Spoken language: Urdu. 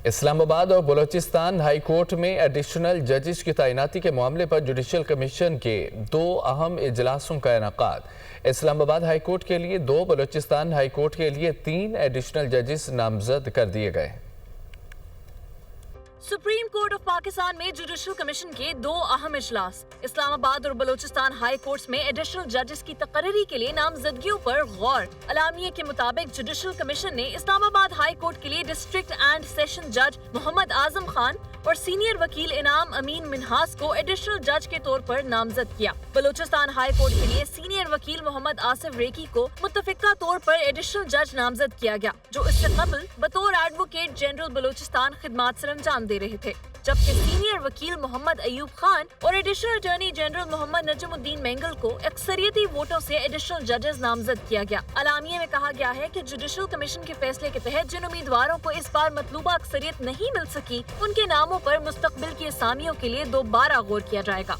اسلام آباد اور بلوچستان ہائی کورٹ میں ایڈیشنل ججز کی تعیناتی کے معاملے پر جوڈیشل کمیشن کے 2 اہم اجلاسوں کا انعقاد۔ اسلام آباد ہائی کورٹ کے لیے 2، بلوچستان ہائی کورٹ کے لیے 3 ایڈیشنل ججز نامزد کر دیے گئے ہیں۔ سپریم کورٹ آف پاکستان میں جوڈیشل کمیشن کے 2 اہم اجلاس۔ اسلام آباد اور بلوچستان ہائی کورٹس میں ایڈیشنل ججز کی تقرری کے لیے نامزدگیوں پر غور۔ اعلامیے کے مطابق جوڈیشل کمیشن نے اسلام آباد ہائی کورٹ کے لیے ڈسٹرکٹ اینڈ سیشن جج محمد اعظم خان اور سینئر وکیل انعام امین منہاس کو ایڈیشنل جج کے طور پر نامزد کیا۔ بلوچستان ہائی کورٹ کے لیے سینئر وکیل محمد آصف ریکی کو متفقہ طور پر ایڈیشنل جج نامزد کیا گیا، جو اس سے قبل بطور ایڈوکیٹ جنرل بلوچستان خدمات سر انجام دے رہے تھے، جبکہ سینئر وکیل محمد ایوب خان اور ایڈیشنل اٹارنی جنرل محمد نجم الدین مینگل کو اکثریتی ووٹوں سے ایڈیشنل ججز نامزد کیا گیا۔ اعلامیے میں کہا گیا ہے کہ جوڈیشل کمیشن کے فیصلے کے تحت جن امیدواروں کو اس بار مطلوبہ اکثریت نہیں مل سکی، ان کے ناموں پر مستقبل کی اسامیوں کے لیے دوبارہ غور کیا جائے گا۔